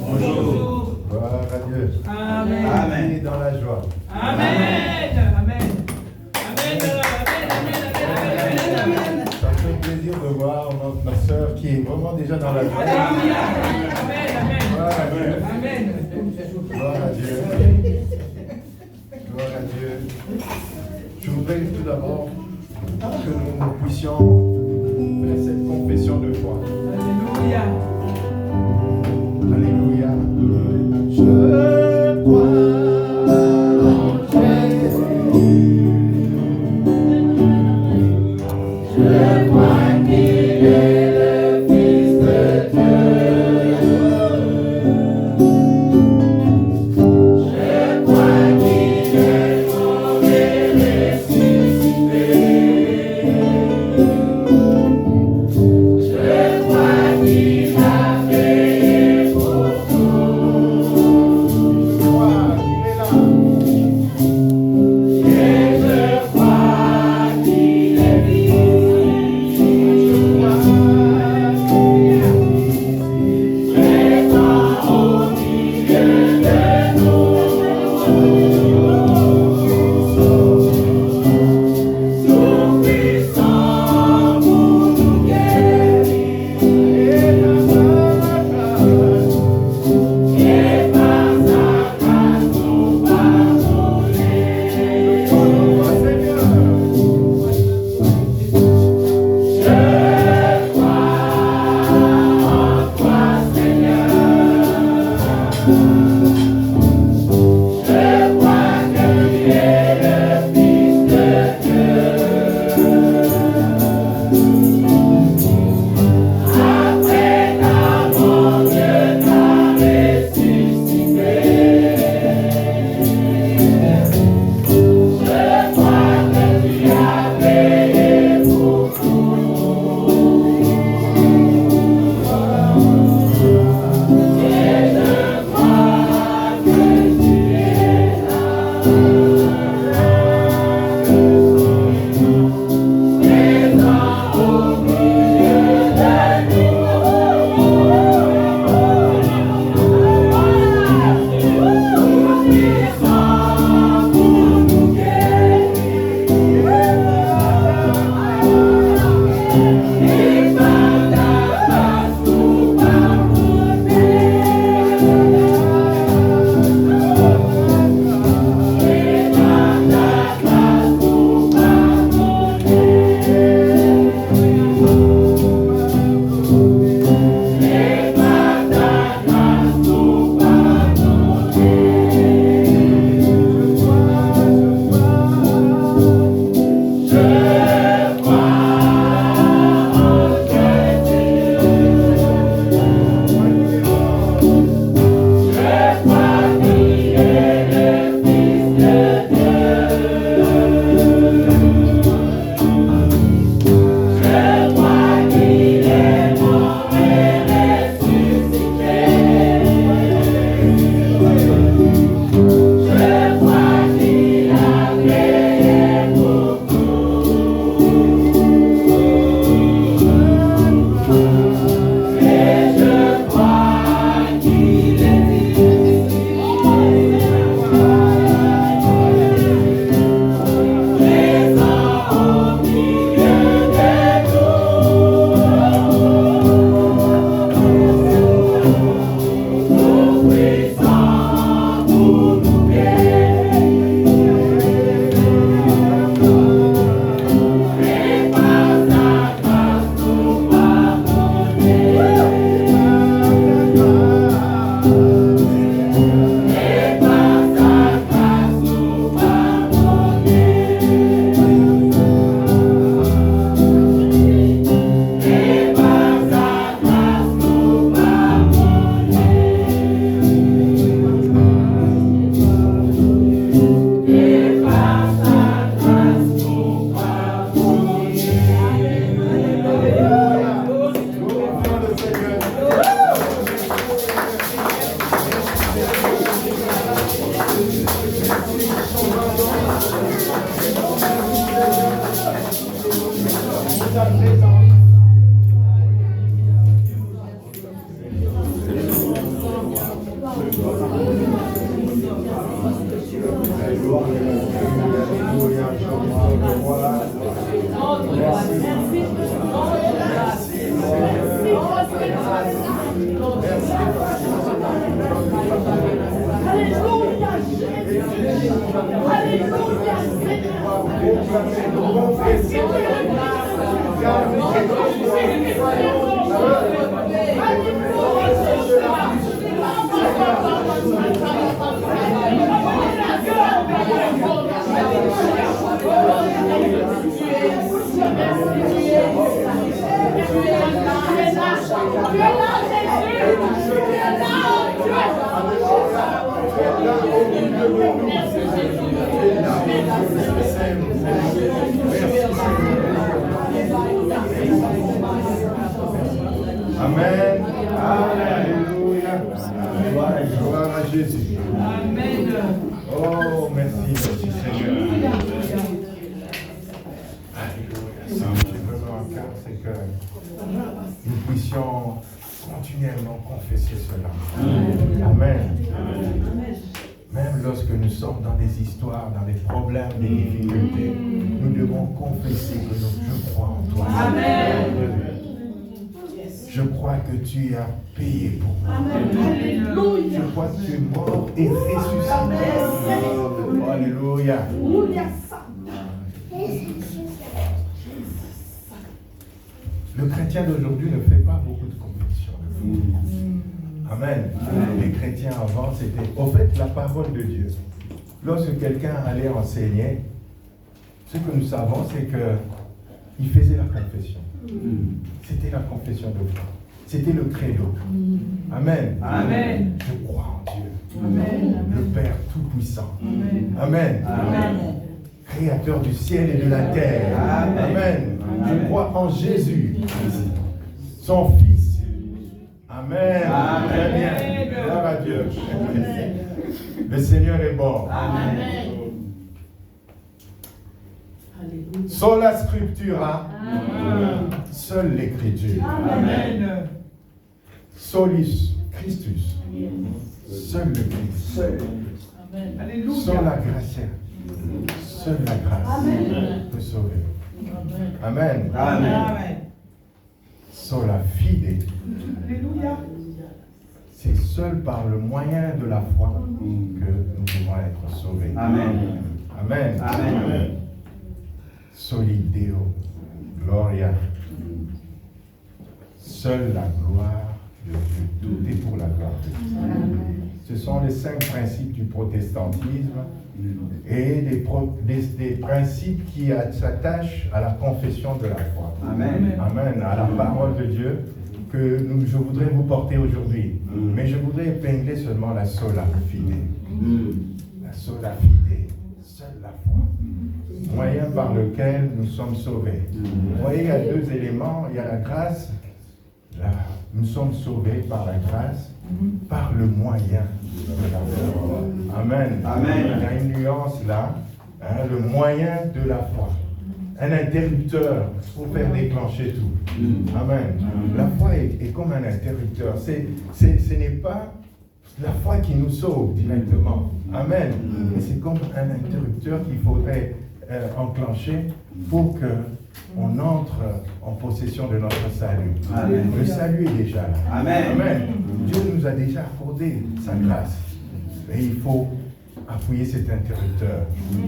Bonjour. Gloire à Dieu. Amen. Amen. Dans la joie. Amen. Amen. Amen. Amen. Ça fait plaisir de voir notre soeur qui est vraiment déjà dans la joie. Amen. Gloire à Dieu. Amen. Gloire à Dieu. Gloire à Dieu. Je voudrais tout d'abord que nous puissions faire cette confession de foi. Alléluia. Alléluia. Je crois en Jésus. Je crois qu'il est le Fils de Dieu. Je crois qu'il est mort et ressuscité. Je crois qu'il a Amen. Alléluia. Gloire à Jésus. Amen. Oh, merci Seigneur. Alléluia. Ce qui est vraiment un cœur, c'est que nous puissions continuellement confesser cela. Amen. Même lorsque nous sommes dans des histoires, dans des problèmes, des difficultés, nous devons confesser que je crois en toi. Amen. Je crois que tu as payé pour moi. Je crois que tu es mort et ressuscité. Alléluia. Le chrétien d'aujourd'hui ne fait pas beaucoup de confessions. Amen. Les chrétiens avant, c'était au fait la parole de Dieu. Lorsque quelqu'un allait enseigner, ce que nous savons, c'est qu'il faisait la confession. C'était la confession de foi. C'était le credo. Amen. Amen. Je crois en Dieu. Amen. Le Père Tout-Puissant. Amen. Amen. Amen. Créateur du ciel et de la terre. Amen. Je crois en Jésus, son Fils. Amen. Très bien. Gloire à Dieu. Le Seigneur est bon. Amen. Sola Scriptura. Seule l'Écriture. Amen. Solus Christus. Seul le Christ. Alléluia. Sola Gratia. Seule la grâce peut sauver. Amen. Amen. Sola Fide. Alléluia. C'est seul par le moyen de la foi que nous pouvons être sauvés. Amen. Amen. Amen. Soli Deo. Gloria. Seule la gloire de Dieu. Tout est pour la gloire de Dieu. Ce sont les 5 principes du protestantisme et des principes qui s'attachent à la confession de la foi. Amen. Amen. À la parole de Dieu que je voudrais vous porter aujourd'hui. Mais je voudrais épingler seulement la sola fide. La sola fide. Seule la foi. Moyen par lequel nous sommes sauvés. Vous voyez, il y a 2 éléments. Il y a la grâce. Nous sommes sauvés par la grâce, par le moyen de la foi. Amen. Amen. Il y a une nuance là. Le moyen de la foi. Un interrupteur pour faire déclencher tout. Amen. La foi est comme un interrupteur. Ce n'est pas la foi qui nous sauve directement. Amen. Mais c'est comme un interrupteur qu'il faudrait enclencher pour qu'on entre en possession de notre salut. Amen. Le salut est déjà là. Amen. Amen. Dieu nous a déjà accordé sa grâce. Et il faut appuyer cet interrupteur.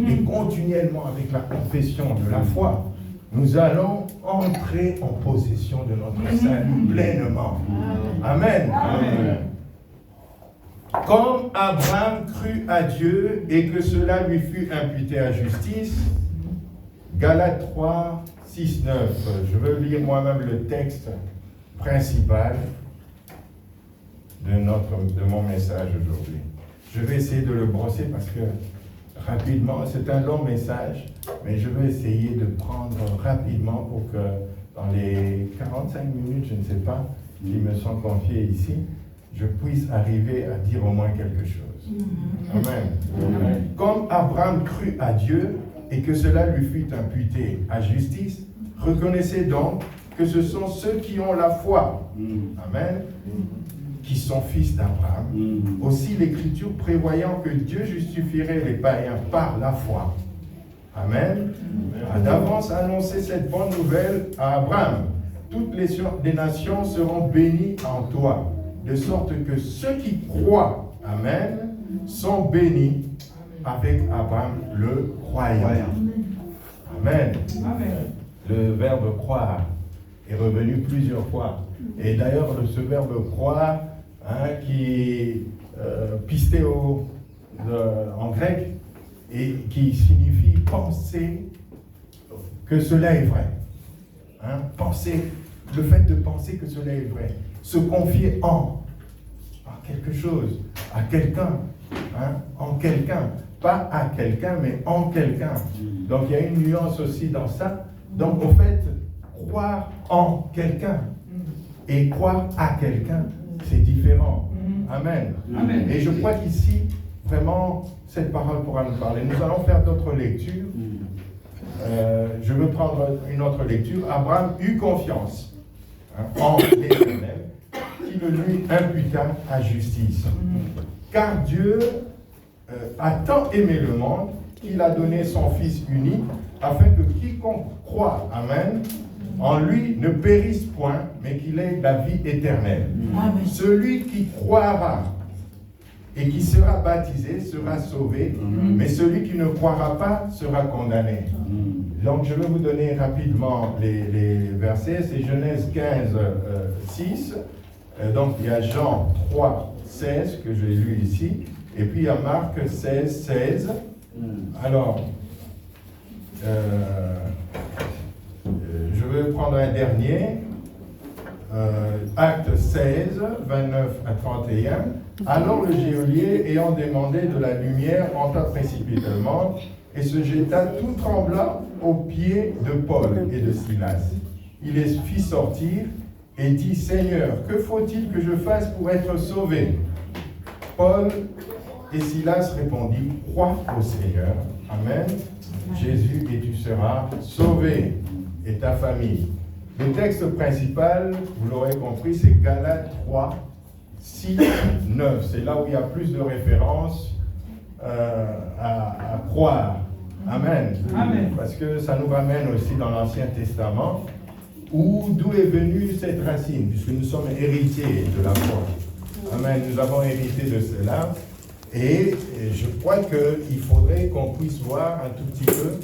Et continuellement, avec la confession de la foi, nous allons entrer en possession de notre salut pleinement. Amen. Amen. Comme Abraham crut à Dieu et que cela lui fut imputé à justice, Galates 3, 6, 9. Je veux lire moi-même le texte principal de mon message aujourd'hui. Je vais essayer de le brosser parce que rapidement, c'est un long message, mais je vais essayer de prendre rapidement pour que dans les 45 minutes, je ne sais pas, qui me sont confiées ici, je puisse arriver à dire au moins quelque chose. Amen. Comme Abraham crut à Dieu et que cela lui fut imputé à justice, reconnaissez donc que ce sont ceux qui ont la foi. Amen. Qui sont fils d'Abraham. Aussi l'Écriture prévoyant que Dieu justifierait les païens par la foi. Amen. A d'avance annoncé cette bonne nouvelle à Abraham. Toutes les nations seront bénies en toi, de sorte que ceux qui croient, Amen, sont bénis avec Abraham le croyant. Amen. Amen. Le verbe croire est revenu plusieurs fois. Et d'ailleurs, ce verbe croire, qui est pistéo en grec, et qui signifie penser que cela est vrai. Penser, le fait de penser que cela est vrai. Se confier en quelque chose, à quelqu'un, en quelqu'un. Pas à quelqu'un, mais en quelqu'un. Donc il y a une nuance aussi dans ça. Donc au fait, croire en quelqu'un et croire à quelqu'un, c'est différent. Amen. Amen. Et je crois qu'ici, vraiment, cette parole pourra nous parler. Nous allons faire d'autres lectures. Je veux prendre une autre lecture. Abraham eut confiance en l'Éternel, qui le lui imputa à justice. Car Dieu a tant aimé le monde qu'il a donné son Fils unique, afin que quiconque croit, amen, en lui ne périsse point, mais qu'il ait la vie éternelle. Amen. Celui qui croira et qui sera baptisé sera sauvé, mais celui qui ne croira pas sera condamné. Donc je vais vous donner rapidement les versets. C'est Genèse 15, 6. Donc il y a Jean 3, 16 que j'ai lu ici. Et puis il y a Marc 16, 16. Alors, je vais prendre un dernier. Acte 16, 29 à 31. Alors le geôlier, ayant demandé de la lumière, entra précipitamment et se jeta tout tremblant aux pieds de Paul et de Silas. Il les fit sortir et dit, Seigneur, que faut-il que je fasse pour être sauvé? Paul et Silas répondirent, crois au Seigneur. Amen. Jésus, et tu seras sauvé, et ta famille. Le texte principal, vous l'aurez compris, c'est Galates 3, 6, 9. C'est là où il y a plus de références à croire. Amen. Amen. Parce que ça nous ramène aussi dans l'Ancien Testament, d'où est venue cette racine, puisque nous sommes héritiers de la foi. Amen. Nous avons hérité de cela. Et je crois qu'il faudrait qu'on puisse voir un tout petit peu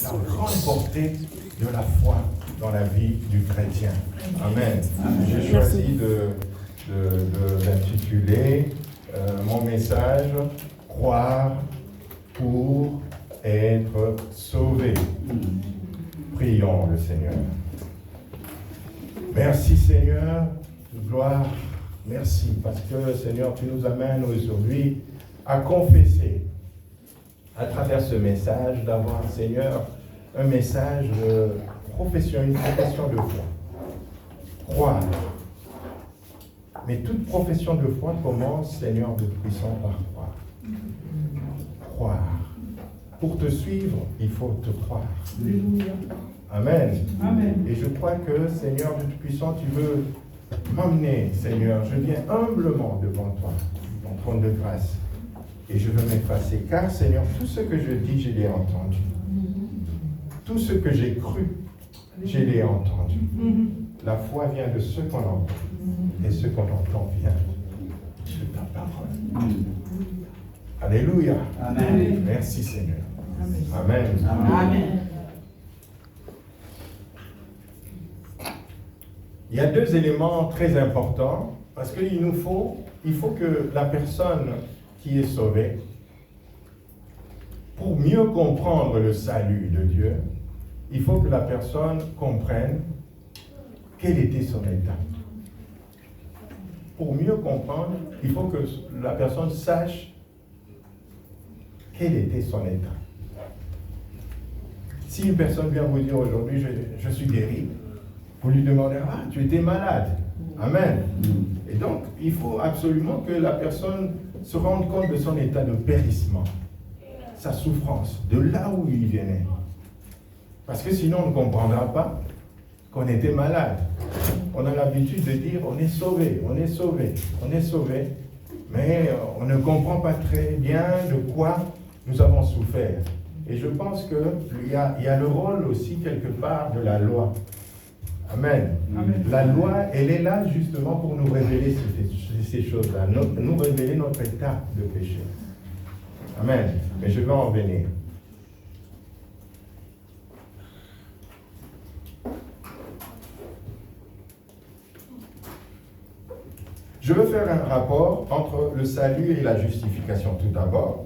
la grande portée de la foi dans la vie du chrétien. Amen. J'ai choisi d'intituler mon message « Croire pour être sauvé ». Prions le Seigneur. Merci Seigneur, gloire, merci parce que Seigneur, tu nous amènes aujourd'hui à confesser à travers ce message, d'avoir, Seigneur, un message de profession, une profession de foi. Croire. Mais toute profession de foi commence, Seigneur de puissant, par croire. Croire. Pour te suivre, il faut te croire. Amen. Amen. Et je crois que, Seigneur de puissant, tu veux m'emmener, Seigneur. Je viens humblement devant toi, ton trône de grâce. Et je veux m'effacer, car Seigneur, tout ce que je dis, je l'ai entendu. Tout ce que j'ai cru, je l'ai entendu. La foi vient de ce qu'on entend. Et ce qu'on entend vient de ta parole. Alléluia. Amen. Merci Seigneur. Amen. Amen. Il y a deux éléments très importants, parce qu'il faut que la personne qui est sauvée, pour mieux comprendre le salut de Dieu, il faut que la personne comprenne quel était son état. Pour mieux comprendre, il faut que la personne sache quel était son état. Si une personne vient vous dire aujourd'hui, je suis guéri, vous lui demandez, tu étais malade. Amen. Et donc, il faut absolument que la personne se rende compte de son état de périssement, sa souffrance, de là où il venait. Parce que sinon, on ne comprendra pas qu'on était malade. On a l'habitude de dire, on est sauvé, on est sauvé, on est sauvé, mais on ne comprend pas très bien de quoi nous avons souffert. Et je pense qu'il y a le rôle aussi quelque part de la loi. Amen. Amen. La loi, elle est là justement pour nous révéler ces choses-là, nous révéler notre état de péché. Amen. Mais je vais en venir. Je veux faire un rapport entre le salut et la justification. Tout d'abord,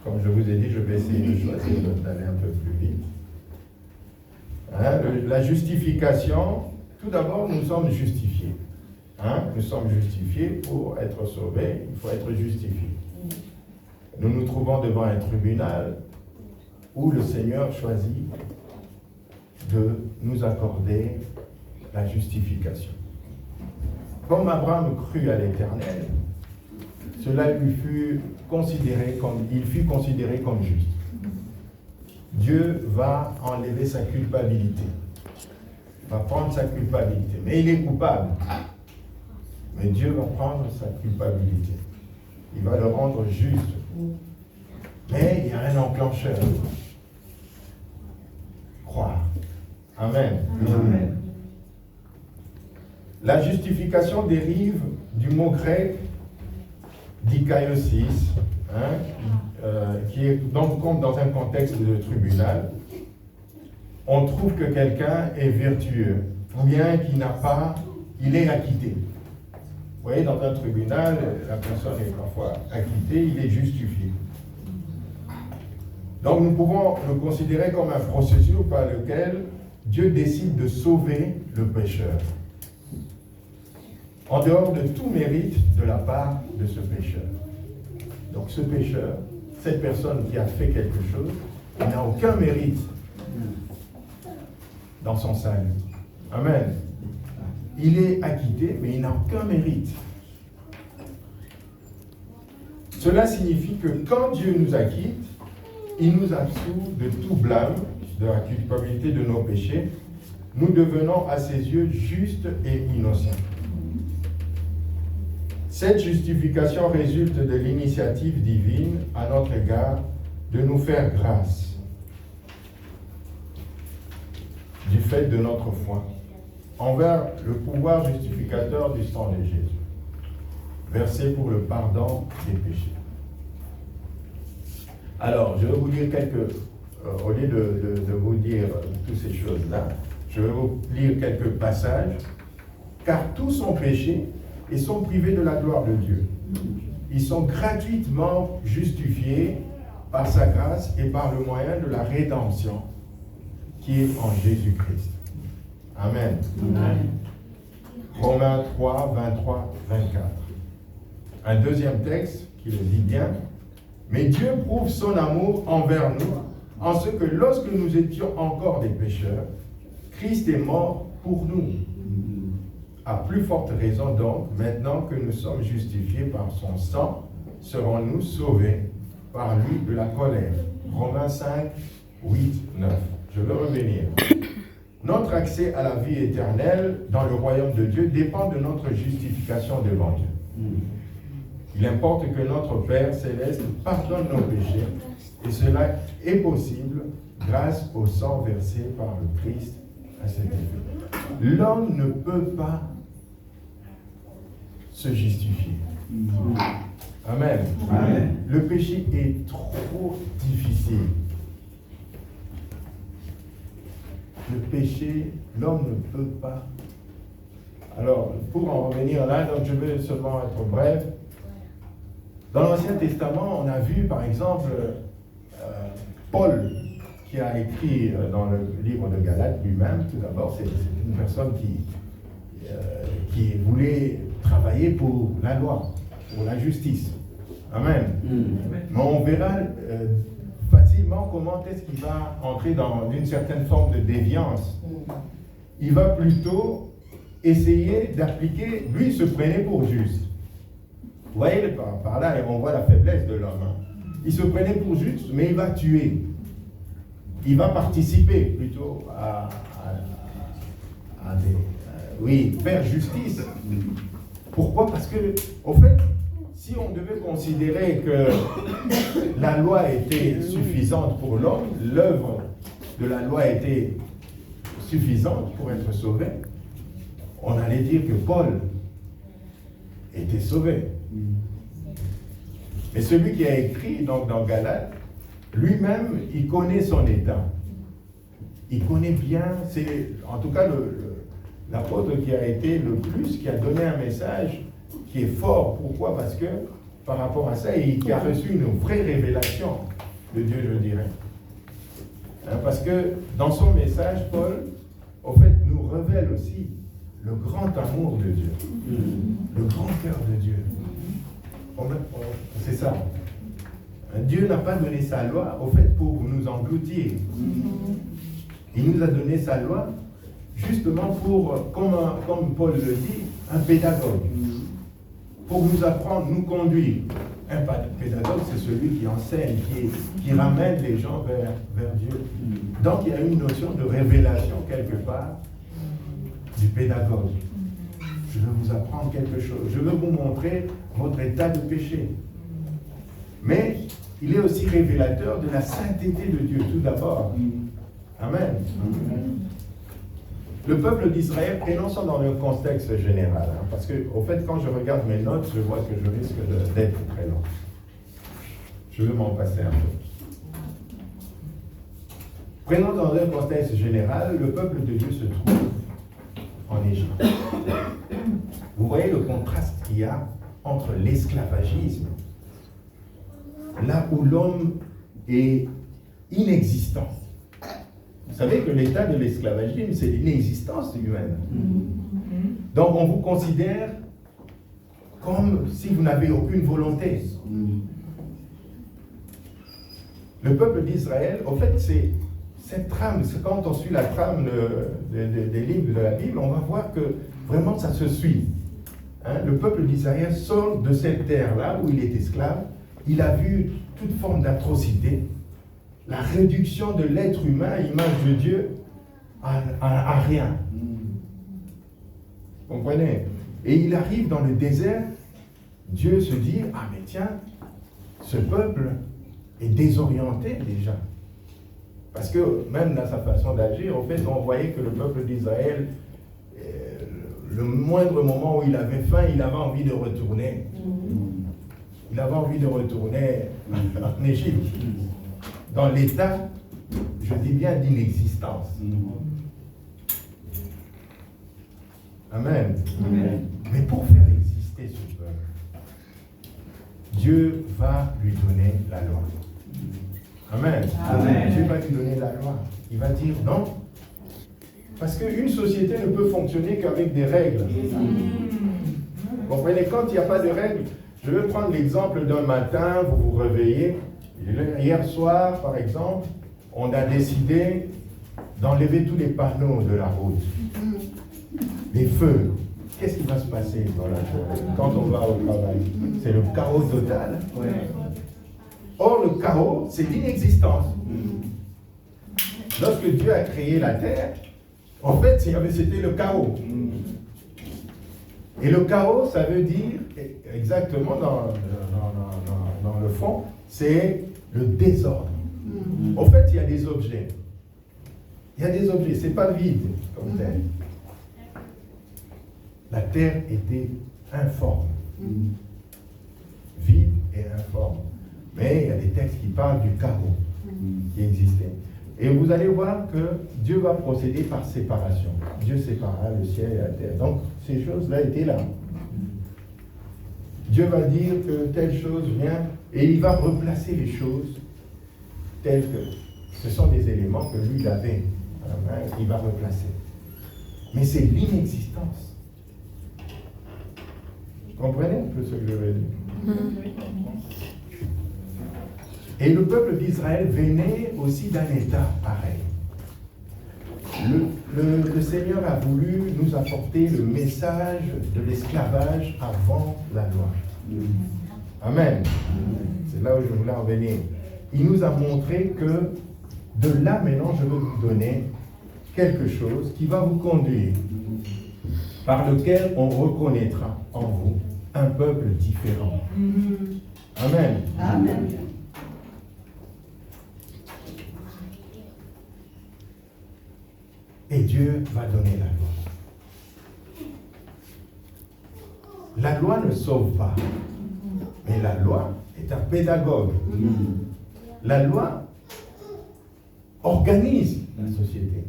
comme je vous ai dit, je vais essayer de choisir d'aller un peu plus vite. Hein, la justification, tout d'abord, nous sommes justifiés. Hein, nous sommes justifiés pour être sauvés, il faut être justifié. Nous nous trouvons devant un tribunal où le Seigneur choisit de nous accorder la justification. Comme Abraham crut à l'Éternel, cela lui fut considéré comme juste. Dieu va enlever sa culpabilité, va prendre sa culpabilité, mais il est coupable. Mais Dieu va prendre sa culpabilité, il va le rendre juste. Mais il y a un enclencheur. Croire. Amen. Amen. La justification dérive du mot grec dikaiosis, qui est donc comme dans un contexte de tribunal. On trouve que quelqu'un est vertueux, ou bien qu'il n'a pas, il est acquitté. Vous voyez, dans un tribunal, la personne est parfois acquittée, il est justifié. Donc nous pouvons le considérer comme un processus par lequel Dieu décide de sauver le pécheur, en dehors de tout mérite de la part de ce pécheur. Donc ce pécheur, cette personne qui a fait quelque chose, il n'a aucun mérite dans son salut. Amen. Il est acquitté, mais il n'a aucun mérite. Cela signifie que quand Dieu nous acquitte, il nous absout de tout blâme, de la culpabilité de nos péchés. Nous devenons à ses yeux justes et innocents. Cette justification résulte de l'initiative divine à notre égard de nous faire grâce du fait de notre foi envers le pouvoir justificateur du sang de Jésus, versé pour le pardon des péchés. Alors, je vais vous lire au lieu de vous dire toutes ces choses-là, je vais vous lire quelques passages, car tous sont péchés et sont privés de la gloire de Dieu. Ils sont gratuitement justifiés par sa grâce et par le moyen de la rédemption qui est en Jésus-Christ. Amen. Amen. Romains 3, 23, 24. Un deuxième texte qui le dit bien. Mais Dieu prouve son amour envers nous en ce que lorsque nous étions encore des pécheurs, Christ est mort pour nous. À plus forte raison donc, maintenant que nous sommes justifiés par son sang, serons-nous sauvés par lui de la colère. Romains 5, 8, 9. Je veux revenir. Notre accès à la vie éternelle dans le royaume de Dieu dépend de notre justification devant Dieu. Il importe que notre Père céleste pardonne nos péchés, et cela est possible grâce au sang versé par le Christ à cet effet. L'homme ne peut pas se justifier. Amen. Amen. Le péché est trop difficile. Le péché, l'homme ne peut pas. Alors, pour en revenir là, donc je vais seulement être bref. Dans l'Ancien Testament, on a vu par exemple Paul, qui a écrit dans le livre de Galates lui-même, tout d'abord, c'est une personne qui voulait travailler pour la loi, pour la justice. Amen. Mais on verra facilement comment est-ce qu'il va entrer dans une certaine forme de déviance. Il va plutôt essayer d'appliquer, lui il se prenait pour juste. Vous voyez, par là, on voit la faiblesse de l'homme. Il se prenait pour juste, mais il va tuer. Il va participer plutôt à faire justice. Pourquoi? Parce que, au fait, si on devait considérer que la loi était suffisante pour l'homme, l'œuvre de la loi était suffisante pour être sauvé, on allait dire que Paul était sauvé. Mais celui qui a écrit donc, dans Galates, lui-même, il connaît son état. Il connaît bien, c'est en tout cas l'apôtre qui a été le plus, qui a donné un message qui est fort. Pourquoi? Parce que par rapport à ça, il a reçu une vraie révélation de Dieu, je dirais. Hein, parce que dans son message, Paul, au fait, nous révèle aussi le grand amour de Dieu, le grand cœur de Dieu. C'est ça. Dieu n'a pas donné sa loi, au fait, pour nous engloutir. Il nous a donné sa loi justement pour, comme Paul le dit, un pédagogue. Pour nous apprendre, nous conduire. Un pédagogue, c'est celui qui enseigne, qui ramène les gens vers Dieu. Donc il y a une notion de révélation quelque part du pédagogue. Je veux vous apprendre quelque chose. Je veux vous montrer votre état de péché. Mais il est aussi révélateur de la sainteté de Dieu, tout d'abord. Amen. Le peuple d'Israël, prenons dans le contexte général, hein, parce que, au fait, quand je regarde mes notes, je vois que je risque d'être très long. Je vais m'en passer un peu. Prenons dans un contexte général, le peuple de Dieu se trouve en Égypte. Vous voyez le contraste qu'il y a entre l'esclavagisme, là où l'homme est inexistant. Vous savez que l'état de l'esclavagisme, c'est l'inexistence humaine. Donc on vous considère comme si vous n'avez aucune volonté. Le peuple d'Israël, en fait, c'est cette trame, quand on suit la trame des livres de la Bible, on va voir que vraiment ça se suit. Hein? Le peuple d'Israël sort de cette terre-là où il est esclave, il a vu toute forme d'atrocité, la réduction de l'être humain à l'image de Dieu à rien. Vous comprenez? Et il arrive dans le désert, Dieu se dit, ah mais tiens, ce peuple est désorienté déjà. Parce que même dans sa façon d'agir, en fait, on voyait que le peuple d'Israël, le moindre moment où il avait faim, il avait envie de retourner. Il avait envie de retourner en Égypte. Dans l'état, je dis bien, d'inexistence. Amen. Amen. Mais pour faire exister ce peuple, Dieu va lui donner la loi. Amen. Amen. Dieu va lui donner la loi. Il va dire non. Parce qu'une société ne peut fonctionner qu'avec des règles. Vous comprenez, quand il n'y a pas de règles, je vais prendre l'exemple d'un matin, vous vous réveillez. Hier soir, par exemple, on a décidé d'enlever tous les panneaux de la route. Les feux. Qu'est-ce qui va se passer dans la journée quand on va au travail? C'est le chaos total. Or, le chaos, c'est l'inexistence. Lorsque Dieu a créé la terre, en fait, c'était le chaos. Et le chaos, ça veut dire, exactement dans le fond, c'est le désordre. En fait, il y a des objets. Il y a des objets, ce n'est pas vide comme tel. La terre était informe. Vide et informe. Mais il y a des textes qui parlent du chaos qui existait. Et vous allez voir que Dieu va procéder par séparation. Dieu sépara le ciel et la terre. Donc, ces choses-là étaient là. Dieu va dire que telle chose vient et il va replacer les choses telles que ce sont des éléments que lui il avait. Il va replacer. Mais c'est l'inexistence. Vous comprenez un peu ce que je veux dire? Et le peuple d'Israël venait aussi d'un état pareil. Le Seigneur a voulu nous apporter le message de l'esclavage avant la loi. Amen. C'est là où je voulais en venir. Il nous a montré que de là maintenant, je veux vous donner quelque chose qui va vous conduire, par lequel on reconnaîtra en vous un peuple différent. Amen. Amen. Et Dieu va donner la loi. La loi ne sauve pas. Mais la loi est un pédagogue. La loi organise la société.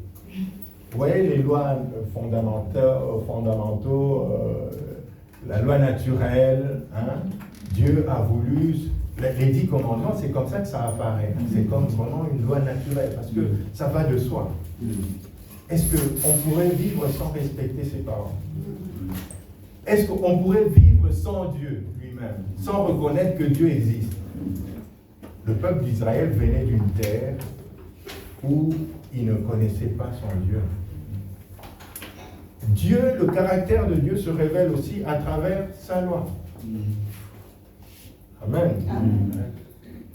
Vous voyez les lois fondamentaux, la loi naturelle, hein? Dieu a voulu, les 10 commandements, c'est comme ça que ça apparaît. C'est comme vraiment une loi naturelle, parce que ça va de soi. Est-ce qu'on pourrait vivre sans respecter ses parents? Est-ce qu'on pourrait vivre sans Dieu lui-même, sans reconnaître que Dieu existe? Le peuple d'Israël venait d'une terre où il ne connaissait pas son Dieu. Dieu, le caractère de Dieu se révèle aussi à travers sa loi. Amen.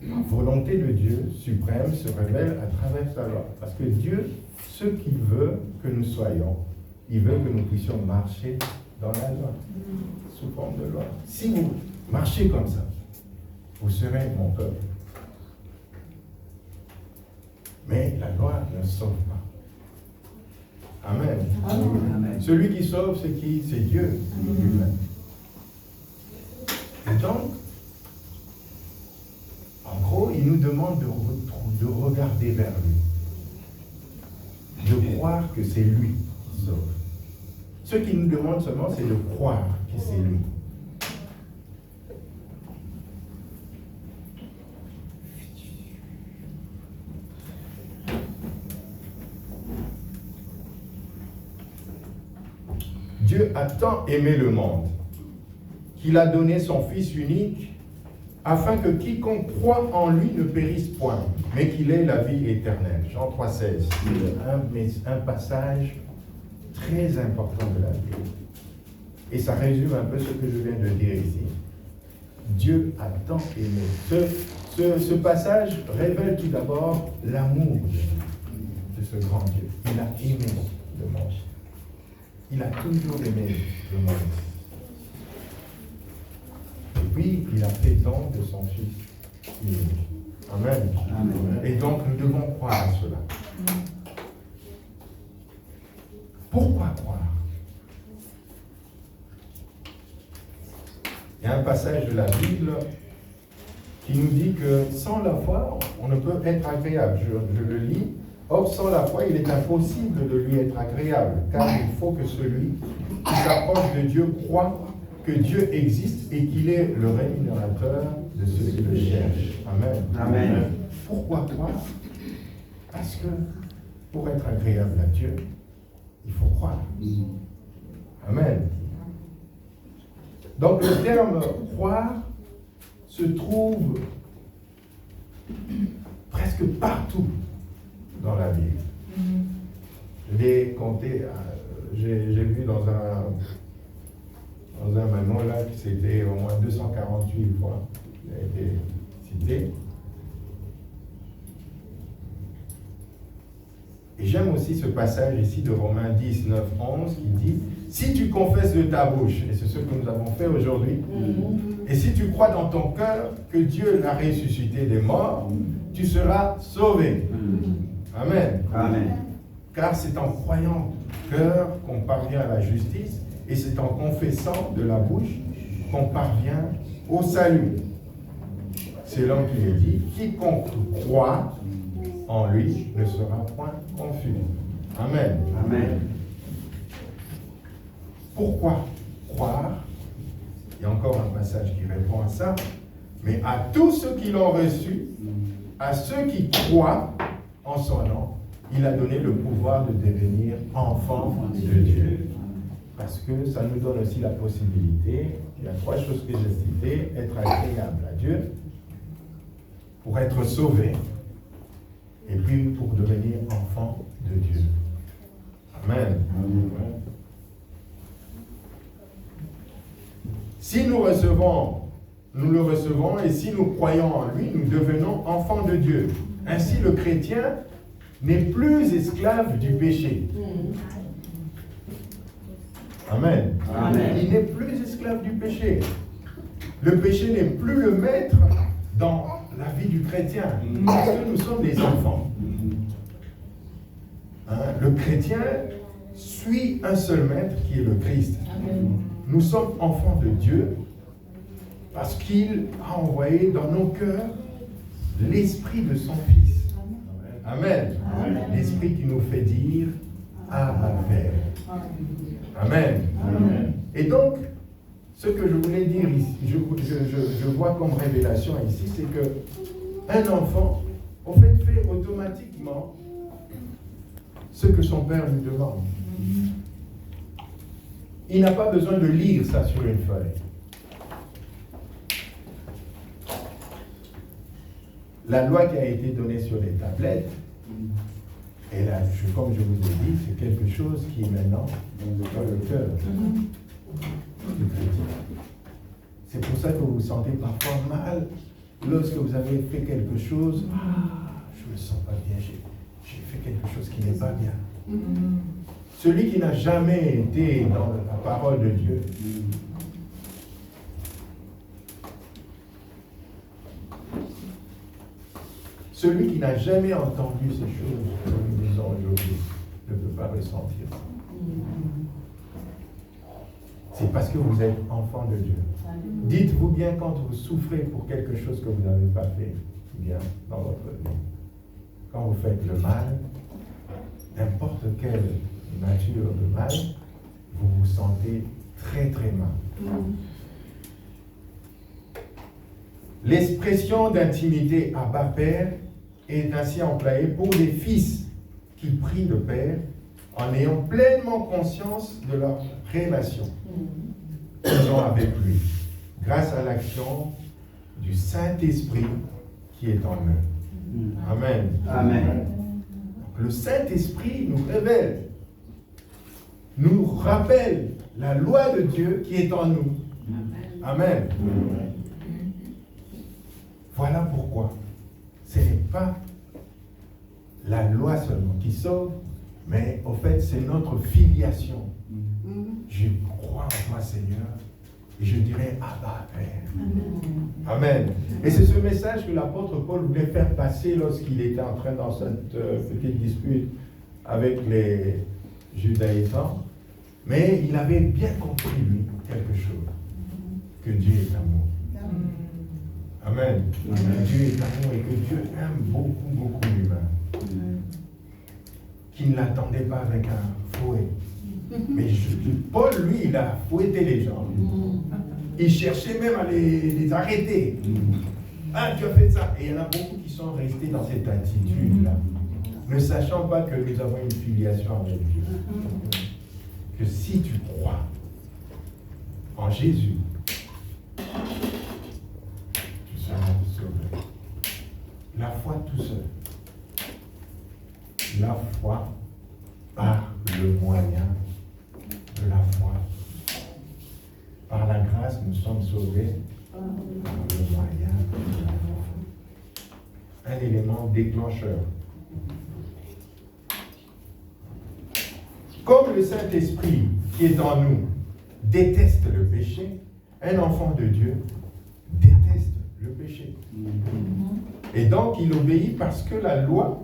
La volonté de Dieu suprême se révèle à travers sa loi. Parce que Dieu, ce qu'il veut que nous soyons, il veut que nous puissions marcher dans la loi, sous forme de loi. Si vous marchez comme ça, vous serez mon peuple. Mais la loi ne sauve pas. Amen. Amen. Celui qui sauve, c'est qui? C'est Dieu lui-même. Et donc, en gros, il nous demande de regarder vers lui, de croire que c'est lui qui sauve. Ce qu'il nous demande seulement, c'est de croire que c'est lui. Dieu a tant aimé le monde qu'il a donné son Fils unique afin que quiconque croit en lui ne périsse point, mais qu'il ait la vie éternelle. Jean 3,16. C'est un passage très important de la Bible. Et ça résume un peu ce que je viens de dire ici. Dieu a tant aimé. Ce passage révèle tout d'abord l'amour de ce grand Dieu. Il a aimé le monde. Il a toujours aimé le monde. Et puis, il a fait don de son Fils unique. Amen. Amen. Et donc, nous devons croire à cela. Pourquoi croire? Il y a un passage de la Bible qui nous dit que sans la foi, on ne peut être agréable. Je le lis. Or, sans la foi, il est impossible de lui être agréable, car il faut que celui qui s'approche de Dieu croit que Dieu existe et qu'il est le rémunérateur de ceux qui le cherchent. Amen. Amen. Pourquoi croire? Parce que pour être agréable à Dieu, il faut croire. Amen. Donc le terme croire se trouve presque partout dans la Bible. Je l'ai compté, j'ai vu dans un manuel là que c'était au moins 248 fois qui a été cité. Et j'aime aussi ce passage ici de Romains 10, 9, 11 qui dit « Si tu confesses de ta bouche, et c'est ce que nous avons fait aujourd'hui, et si tu crois dans ton cœur que Dieu l'a ressuscité des morts, tu seras sauvé. » Amen. Amen. Car c'est en croyant du cœur qu'on parvient à la justice, et c'est en confessant de la bouche qu'on parvient au salut. C'est là qu'il est dit « Quiconque croit en lui ne sera point confus. » Amen. Amen. Pourquoi croire? Il y a encore un passage qui répond à ça. Mais à tous ceux qui l'ont reçu, à ceux qui croient en son nom, il a donné le pouvoir de devenir enfants de Dieu. Parce que ça nous donne aussi la possibilité, il y a 3 choses que j'ai citées, être agréable à Dieu, pour être sauvé, et puis pour devenir enfant de Dieu. Amen. Amen. Si nous le recevons, et si nous croyons en lui, nous devenons enfants de Dieu. Ainsi, le chrétien n'est plus esclave du péché. Amen. Amen. Il n'est plus esclave du péché. Le péché n'est plus le maître dans la vie du chrétien, parce que nous sommes des enfants. Le chrétien suit un seul maître qui est le Christ. Amen. Nous sommes enfants de Dieu Parce qu'il a envoyé dans nos cœurs l'esprit de son Fils. Amen. L'esprit qui nous fait dire Abba Père. Amen. Et donc, ce que je voulais dire ici, je vois comme révélation ici, c'est que un enfant, en fait automatiquement ce que son père lui demande. Il n'a pas besoin de lire ça sur une feuille. La loi qui a été donnée sur les tablettes, et là, comme je vous ai dit, c'est quelque chose qui est maintenant dans le cœur du chrétien. C'est pour ça que vous vous sentez parfois mal lorsque vous avez fait quelque chose. Je ne me sens pas bien, j'ai fait quelque chose qui n'est pas bien. Celui qui n'a jamais été dans la parole de Dieu, celui qui n'a jamais entendu ces choses que nous disons aujourd'hui ne peut pas ressentir. C'est parce que vous êtes enfant de Dieu. Dites-vous bien quand vous souffrez pour quelque chose que vous n'avez pas fait bien dans votre vie. Quand vous faites le mal, n'importe quelle nature de mal, vous vous sentez très très mal. L'expression d'intimité Abba Père est ainsi employée pour les fils qui prient le Père en ayant pleinement conscience de leur relation qu'ils ont avec lui, grâce à l'action du Saint-Esprit qui est en eux. Amen. Amen. Le Saint-Esprit nous révèle, nous rappelle la loi de Dieu qui est en nous. Amen. Voilà pourquoi ce n'est pas la loi seulement qui sauve, mais au fait c'est notre filiation. Je crois en toi Seigneur et je dirai Abba Père. Amen. Et c'est ce message que l'apôtre Paul voulait faire passer lorsqu'il était en train dans cette petite dispute avec les judaïsants. Mais il avait bien compris, lui, quelque chose. Que Dieu est amour. Amen. Que Dieu est amour et que Dieu aime beaucoup, beaucoup l'humain. Qui ne l'attendait pas avec un fouet. Mais Paul, lui, il a fouetté les gens. Il cherchait même à les arrêter. Ah, tu as fait ça. Et il y en a beaucoup qui sont restés dans cette attitude-là, ne sachant pas que nous avons une filiation avec Dieu. Que si tu crois en Jésus, tu seras sauvé. La foi tout seul. La foi par le moyen de la foi. Par la grâce, nous sommes sauvés par le moyen de la foi. Un élément déclencheur. Comme le Saint-Esprit qui est en nous déteste le péché, un enfant de Dieu déteste le péché. Et donc il obéit parce que la loi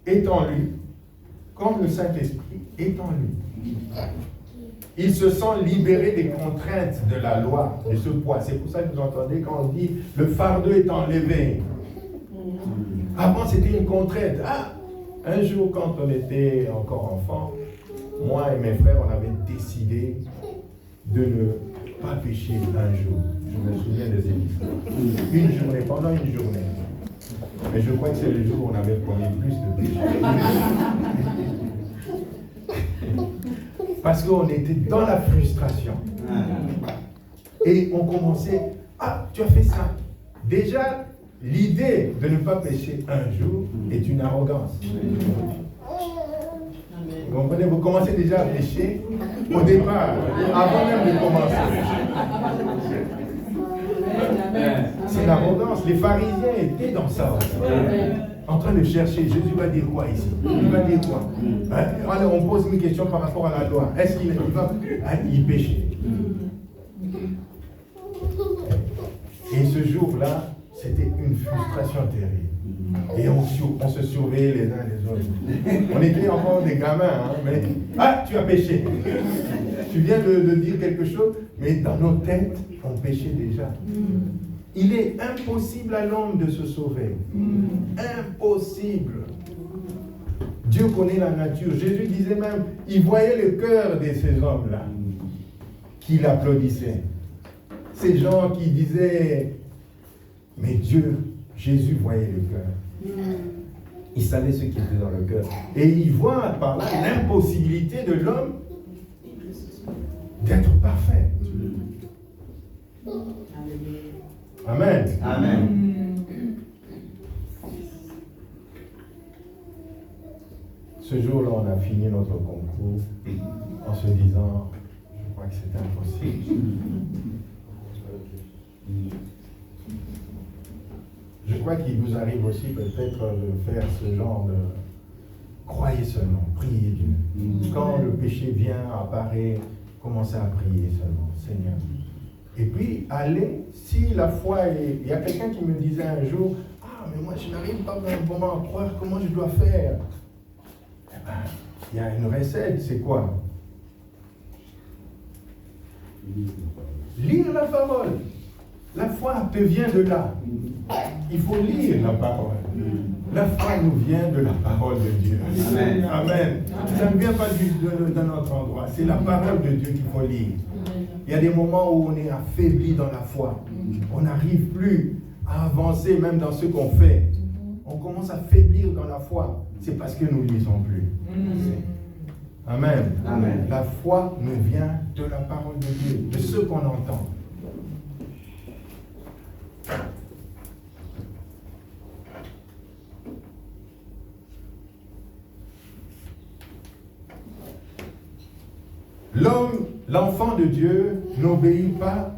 est en lui, comme le Saint-Esprit est en lui. Il se sent libéré des contraintes de la loi, de ce poids. C'est pour ça que vous entendez quand on dit le fardeau est enlevé. Avant c'était une contrainte. Un jour quand on était encore enfant, moi et mes frères, on avait décidé de ne pas pécher un jour. Je me souviens de cette histoire. Une journée, pendant une journée. Mais je crois que c'est le jour où on avait commis plus de péchés. Parce qu'on était dans la frustration. Et on commençait, tu as fait ça. Déjà, l'idée de ne pas pécher un jour est une arrogance. Vous comprenez, vous commencez déjà à pécher au départ, avant même de commencer. C'est l'arrogance. Les pharisiens étaient dans ça aussi. En train de chercher, Jésus va dire quoi ici? Il va dire quoi? Alors on pose une question par rapport à la loi. Est-ce qu'il va il péchait? Et ce jour-là, c'était une frustration terrible. Et on se surveillait les uns les autres. On était encore des gamins, mais tu as péché. tu viens de dire quelque chose, mais dans nos têtes, on péchait déjà. Il est impossible à l'homme de se sauver. Impossible. Dieu connaît la nature. Jésus disait même, il voyait le cœur de ces hommes-là, qui l'applaudissaient. Ces gens qui disaient, mais Dieu, Jésus voyait le cœur. Il savait ce qui était dans le cœur. Et il voit par là l'impossibilité de l'homme d'être parfait. Amen. Amen. Ce jour-là, on a fini notre concours en se disant, je crois que c'est impossible. Je crois qu'il vous arrive aussi peut-être de faire ce genre de... Croyez seulement, priez Dieu. Quand le péché vient, apparaît, commencez à prier seulement, Seigneur. Et puis, allez, si la foi est... Il y a quelqu'un qui me disait un jour, ah, mais moi je n'arrive pas vraiment à croire, comment je dois faire? Eh bien, il y a une recette, c'est quoi? Lire la parole. La foi te vient de là. Il faut lire la parole. La foi nous vient de la parole de Dieu. Amen. Amen. Ça ne vient pas d'un autre endroit. C'est la parole de Dieu qu'il faut lire. Il y a des moments où on est affaibli dans la foi. On n'arrive plus à avancer même dans ce qu'on fait. On commence à faiblir dans la foi. C'est parce que nous ne lisons plus. Amen. Amen. La foi nous vient de la parole de Dieu, de ce qu'on entend. L'homme, l'enfant de Dieu, n'obéit pas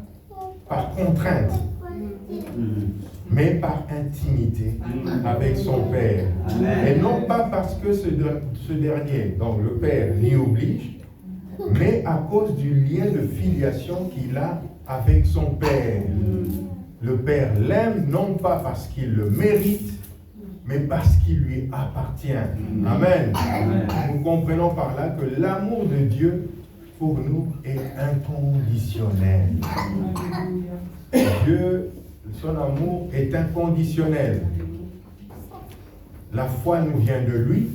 par contrainte, mais par intimité avec son Père. Amen. Et non pas parce que ce dernier, donc le Père, l'y oblige, mais à cause du lien de filiation qu'il a avec son Père. Le Père l'aime non pas parce qu'il le mérite, mais parce qu'il lui appartient. Amen. Nous comprenons par là que l'amour de Dieu pour nous est inconditionnel. Dieu, son amour est inconditionnel. La foi nous vient de lui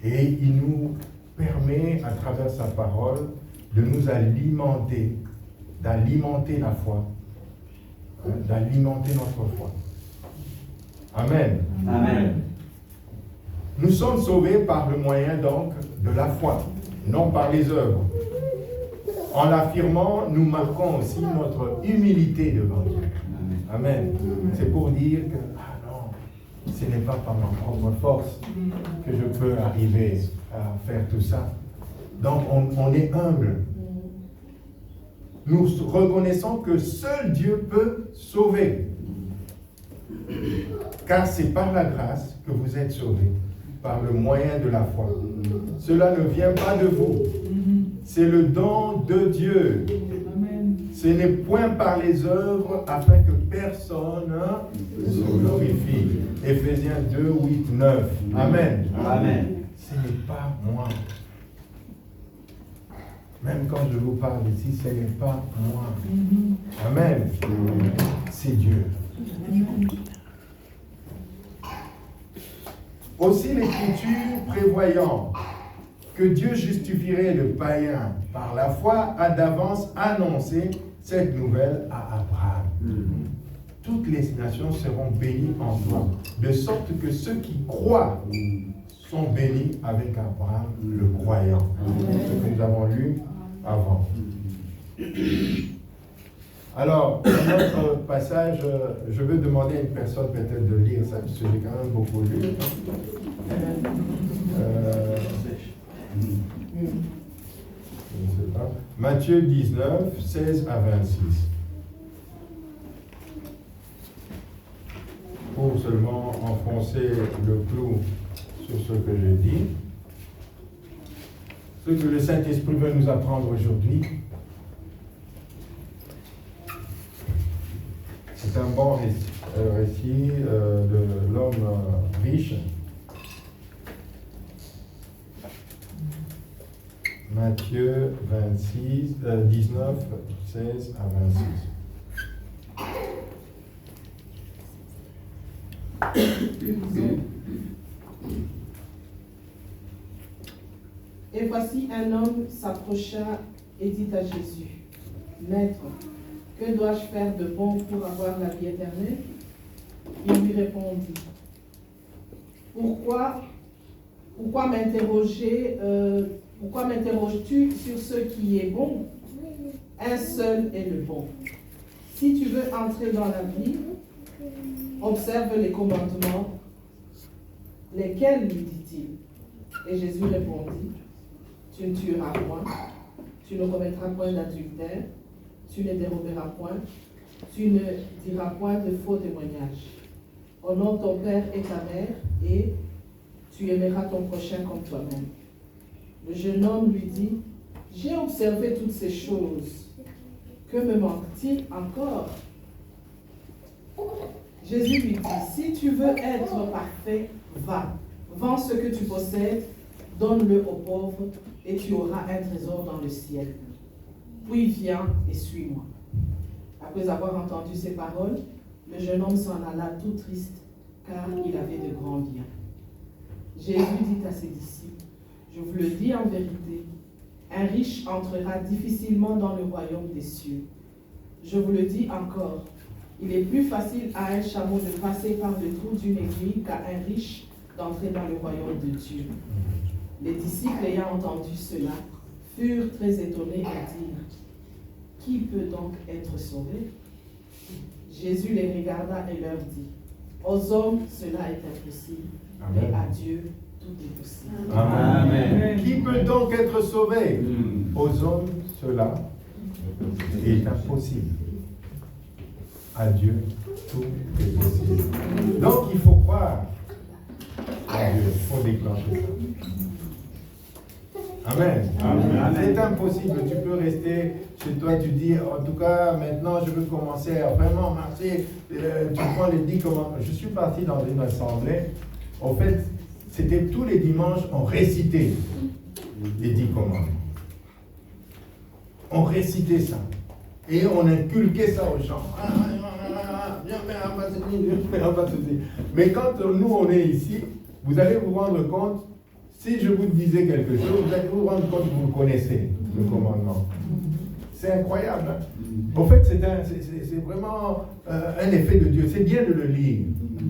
et il nous permet, à travers sa parole, de nous alimenter, d'alimenter la foi, d'alimenter notre foi. Amen. Amen. Nous sommes sauvés par le moyen donc de la foi, non par les œuvres. En l'affirmant, nous marquons aussi notre humilité devant Dieu. Amen. C'est pour dire que, ah non, ce n'est pas par ma propre force que je peux arriver à faire tout ça. Donc on est humble. Nous reconnaissons que seul Dieu peut sauver. Car c'est par la grâce que vous êtes sauvés, par le moyen de la foi. Cela ne vient pas de vous. C'est le don de Dieu. Ce n'est point par les œuvres afin que personne se glorifie. Éphésiens 2, 8, 9. Amen. Amen. Ce n'est pas moi. Même quand je vous parle ici, ce n'est pas moi. Amen. C'est Dieu. Aussi l'Écriture prévoyant que Dieu justifierait le païen par la foi a d'avance annoncé cette nouvelle à Abraham. Toutes les nations seront bénies en toi, de sorte que ceux qui croient sont bénis avec Abraham le croyant. Ce que nous avons lu avant. Alors, dans notre passage, je veux demander à une personne peut-être de lire ça, parce que j'ai quand même beaucoup lu. Je ne sais pas. Matthieu 19, 16 à 26. Pour seulement enfoncer le clou sur ce que j'ai dit. Ce que le Saint-Esprit veut nous apprendre aujourd'hui, c'est un bon récit de l'homme riche. Matthieu 19, 16 à 26. Et voici un homme s'approcha et dit à Jésus, Maître, que dois-je faire de bon pour avoir la vie éternelle? Il lui répondit, Pourquoi m'interroges-tu sur ce qui est bon? Un seul est le bon. Si tu veux entrer dans la vie, observe les commandements. Lesquels, lui dit-il? Et Jésus répondit, tu ne tueras point, tu ne commettras point d'adultère, tu ne déroberas point, tu ne diras point de faux témoignages. Honore ton père et ta mère, et tu aimeras ton prochain comme toi-même. Le jeune homme lui dit, j'ai observé toutes ces choses. Que me manque-t-il encore? Jésus lui dit, si tu veux être parfait, va, vends ce que tu possèdes, donne-le aux pauvres, et tu auras un trésor dans le ciel. Puis viens et suis-moi. Après avoir entendu ces paroles, le jeune homme s'en alla tout triste, car il avait de grands biens. Jésus dit à ses disciples, je vous le dis en vérité, un riche entrera difficilement dans le royaume des cieux. Je vous le dis encore, il est plus facile à un chameau de passer par le trou d'une aiguille qu'à un riche d'entrer dans le royaume de Dieu. Les disciples ayant entendu cela furent très étonnés et dirent, qui peut donc être sauvé? Jésus les regarda et leur dit, aux hommes cela est impossible, mais à Dieu tout est possible. Amen. Amen. Qui peut donc être sauvé? Aux hommes, cela est impossible. À Dieu, tout est possible. Donc, il faut croire à Dieu pour déclencher ça. Amen. Amen. C'est impossible. Tu peux rester chez toi, tu dis, en tout cas, maintenant, je veux commencer à vraiment marcher. Tu prends les 10 commandements. Je suis parti dans une assemblée. En fait, c'était tous les dimanches, on récitait les 10 commandements. On récitait ça. Et on inculquait ça aux gens. Mais quand nous, on est ici, vous allez vous rendre compte, si je vous disais quelque chose, vous allez vous rendre compte que vous connaissez le commandement. C'est incroyable. Hein? En fait, c'est vraiment un effet de Dieu. C'est bien de le lire.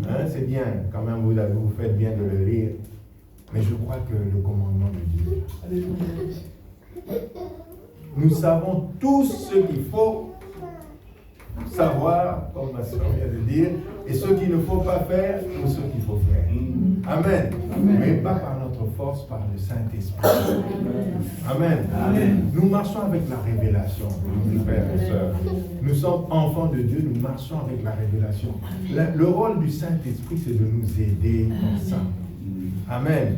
Hein? C'est bien, quand même, vous faites bien de le lire. Mais je crois que le commandement de Dieu. Nous savons tous ce qu'il faut savoir, comme ma soeur vient de dire, et ce qu'il ne faut pas faire, ou ce qu'il faut faire. Amen. Mais pas par notre force, par le Saint-Esprit. Amen. Amen. Nous marchons avec la révélation, mes frères et sœurs. Nous sommes enfants de Dieu, nous marchons avec la révélation. Le rôle du Saint-Esprit, c'est de nous aider dans ça. Amen.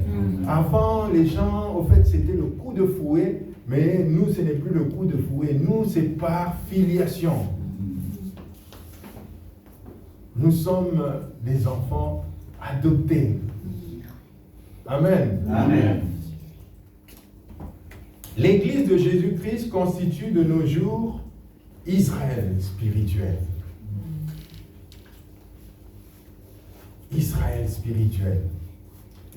Avant, les gens, au fait, c'était le coup de fouet, mais nous, ce n'est plus le coup de fouet. Nous, c'est par filiation. Nous sommes des enfants adoptés. Amen. Amen. L'Église de Jésus-Christ constitue de nos jours Israël spirituel. Israël spirituel.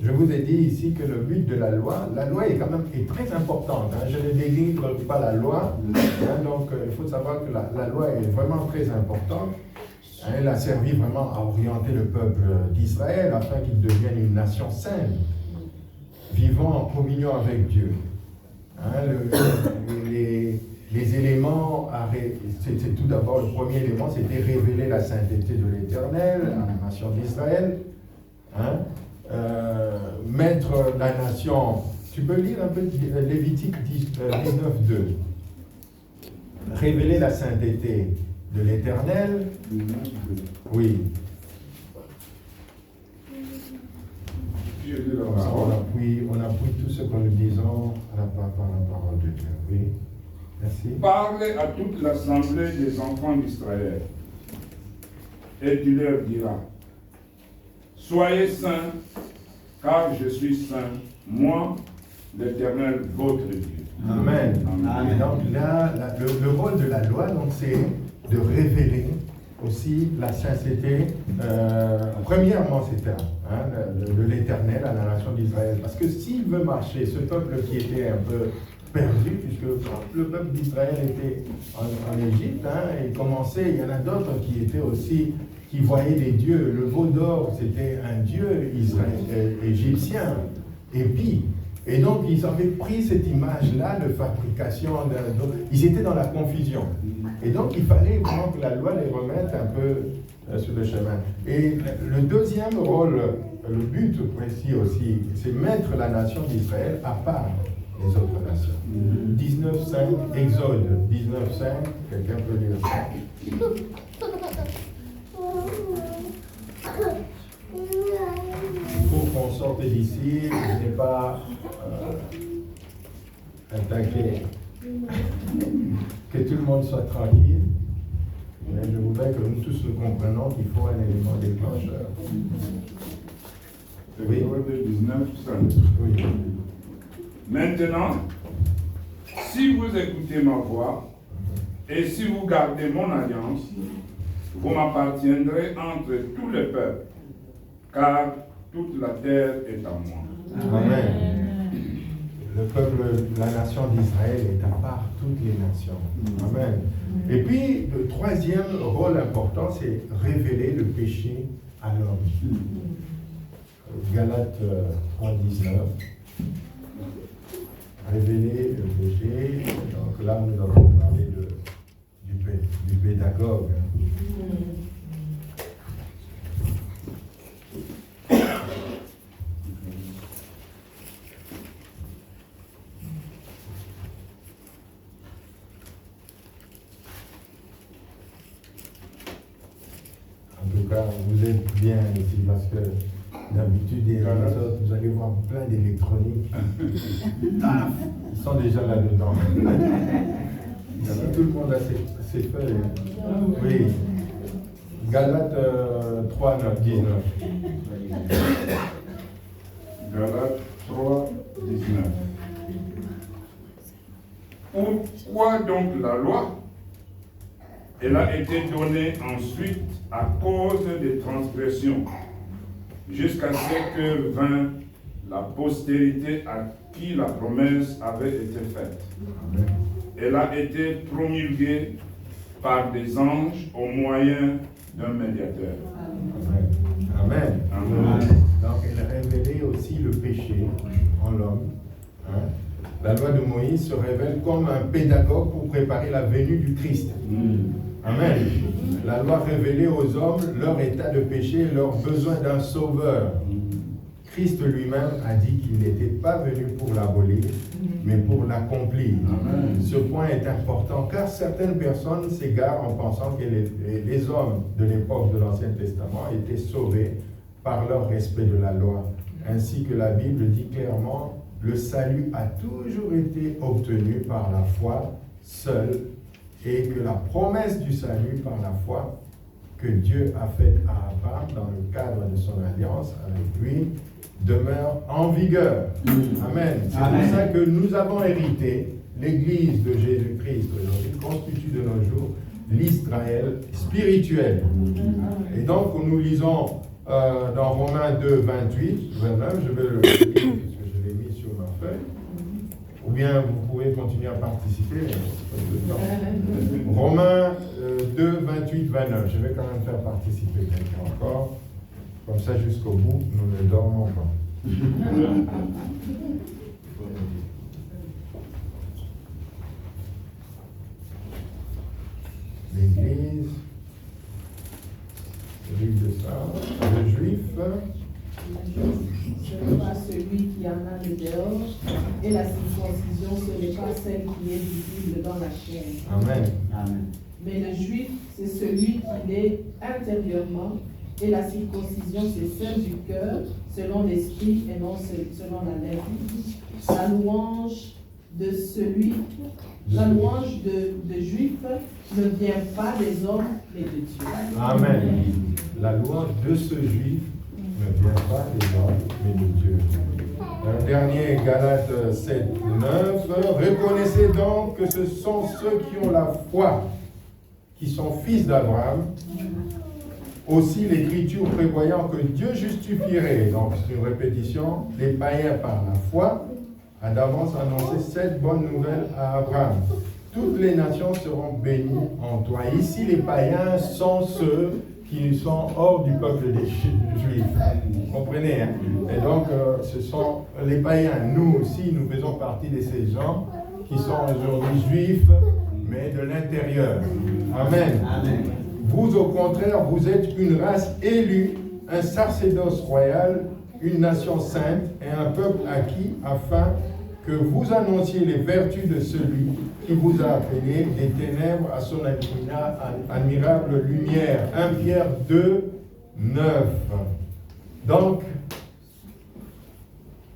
Je vous ai dit ici que le but de la loi est quand même très importante. Hein. Je ne délivre pas la loi, hein, donc il faut savoir que la loi est vraiment très importante. Hein, elle a servi vraiment à orienter le peuple d'Israël afin qu'il devienne une nation sainte, vivant en communion avec Dieu. Hein, les éléments, c'est tout d'abord le premier élément, c'était révéler la sainteté de l'Éternel à la nation d'Israël. Hein, mettre la nation, tu peux lire un peu Lévitique 19:2. Révéler la sainteté de l'Éternel. Oui. On appuie tout ce que nous disons par la parole de Dieu. Oui. Merci. Parle à toute l'assemblée des enfants d'Israël et tu leur diras, soyez saints, car je suis saint, moi, l'Éternel, votre Dieu. Amen. Amen. Et donc là, le rôle de la loi, donc, c'est de révéler aussi la sainteté. Premièrement, c'était de l'Éternel à la nation d'Israël. Parce que s'il veut marcher, ce peuple qui était un peu perdu, puisque quand le peuple d'Israël était en Égypte, il commençait, il y en a d'autres qui étaient aussi, qui voyaient des dieux. Le veau d'or, c'était un dieu égyptien, épi. Et donc, ils avaient pris cette image-là de fabrication, ils étaient dans la confusion. Et donc, il fallait vraiment que la loi les remette un peu sur le chemin. Et le deuxième rôle, le but précis aussi, c'est mettre la nation d'Israël à part les autres nations. 19.5, Exode 19.5, quelqu'un peut lire ça. Pour qu'on sorte d'ici, je n'ai pas attaqué, que tout le monde soit tranquille, mais je voudrais que nous tous nous comprenions qu'il faut un élément déclencheur. Oui. Exode 19.5. Oui. Maintenant, si vous écoutez ma voix et si vous gardez mon alliance, vous m'appartiendrez entre tous les peuples, car toute la terre est à moi. Amen. Le peuple, la nation d'Israël est à part toutes les nations. Amen. Et puis, le troisième rôle important, c'est révéler le péché à l'homme. Galates 3.19. Révéler le péché. Donc là, nous avons parlé du pédagogue. En tout cas, vous êtes bien ici parce que d'habitude, vous allez voir plein d'électronique. Ils sont déjà là-dedans. Si tout le monde a ses feuilles. Oui. Galates 3, 9, 19. Galates 3, 19. Pourquoi donc la loi? Elle a été donnée ensuite à cause des transgressions, jusqu'à ce que vint la postérité à qui la promesse avait été faite. Elle a été promulguée par des anges au moyen d'un médiateur. Amen. Amen. Donc, elle a révélé aussi le péché en l'homme. La loi de Moïse se révèle comme un pédagogue pour préparer la venue du Christ. Amen. La loi révélait aux hommes leur état de péché, leur besoin d'un sauveur. Christ lui-même a dit qu'il n'était pas venu pour l'abolir, mais pour l'accomplir. Ce point est important car certaines personnes s'égarent en pensant que les hommes de l'époque de l'Ancien Testament étaient sauvés par leur respect de la loi. Ainsi que la Bible dit clairement, le salut a toujours été obtenu par la foi seule et que la promesse du salut par la foi que Dieu a faite à Abraham dans le cadre de son alliance avec lui demeure en vigueur. Amen. C'est pour ça que nous avons hérité, l'Église de Jésus-Christ aujourd'hui constitue de nos jours l'Israël spirituel. Et donc nous lisons dans Romains 2, 28, 29, je vais le lire parce que je l'ai mis sur ma feuille. Ou bien vous pouvez continuer à participer. Romains 2, 28, 29. Je vais quand même faire participer quelqu'un encore. Comme ça, jusqu'au bout, nous ne dormons pas. L'Église, l'Église de ça, le Juif. Ce n'est pas celui qui en a le dehors, et la circoncision, ce n'est pas celle qui est visible dans la chair. Amen. Mais le juif, c'est celui qui l'est intérieurement, et la circoncision, c'est celle du cœur, selon l'esprit et non selon la lettre. La louange de celui, la louange de juif ne vient pas des hommes, mais de Dieu. Amen. La louange de ce juif ne vient pas des hommes, mais de Dieu. Un dernier, Galates 7, 9. Reconnaissez donc que ce sont ceux qui ont la foi, qui sont fils d'Abraham. Aussi l'Écriture prévoyant que Dieu justifierait, donc c'est une répétition, les païens par la foi, a d'avance annoncé cette bonne nouvelle à Abraham. Toutes les nations seront bénies en toi. Ici, les païens sont ceux qui sont hors du peuple des Juifs. Vous comprenez, hein? Et donc, ce sont les païens. Nous aussi, nous faisons partie de ces gens qui sont aujourd'hui juifs, mais de l'intérieur. Amen. Amen. Vous, au contraire, vous êtes une race élue, un sacerdoce royal, une nation sainte et un peuple acquis, afin que vous annonciez les vertus de celui qui vous a appelé des ténèbres à son admirable lumière. 1 Pierre 2, 9. Donc,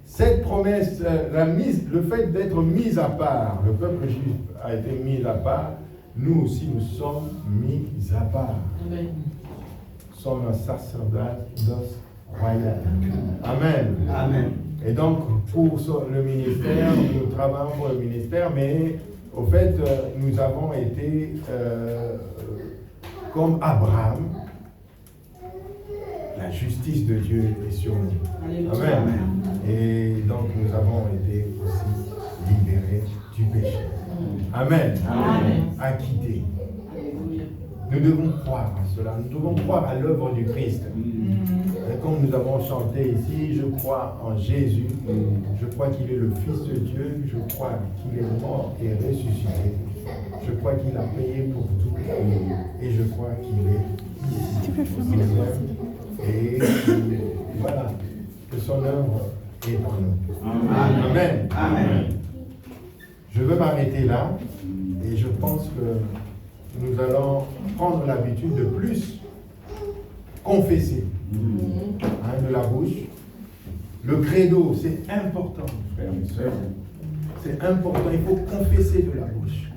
cette promesse, le fait d'être mis à part, le peuple juif a été mis à part, nous aussi nous sommes mis à part. Amen. Nous sommes un sacerdoce royal. Amen. Amen. Et donc, pour le ministère, nous travaillons pour le ministère, mais au fait, nous avons été comme Abraham. La justice de Dieu est sur nous. Amen. Amen. Et donc, nous avons été aussi libérés du péché. Amen. Amen. Acquittés. Nous devons croire à cela. Nous devons croire à l'œuvre du Christ. Et comme nous avons chanté ici, je crois en Jésus. Je crois qu'il est le Fils de Dieu. Je crois qu'il est mort et ressuscité. Je crois qu'il a payé pour tout. Et je crois qu'il est ici. Et voilà, que son œuvre est en nous. Amen. Amen. Amen. Je veux m'arrêter là et je pense que nous allons prendre l'habitude de plus confesser de la bouche. Le credo, c'est important, frères et sœurs. C'est important, il faut confesser de la bouche.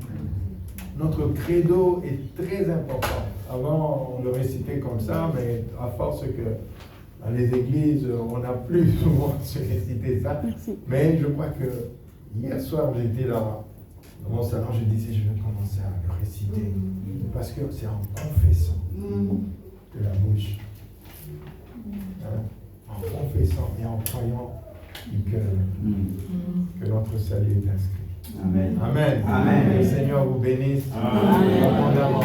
Notre credo est très important. Avant, on le récitait comme ça, mais à force que dans les églises, on n'a plus souvent récité ça. Merci. Mais je crois que hier soir, j'étais dans mon salon, je disais, je vais commencer à le réciter. Parce que c'est en confessant de la bouche. Hein? En confessant et en croyant du cœur que notre salut est inscrit. Amen. Amen. Amen. Que le Seigneur vous bénisse abondamment.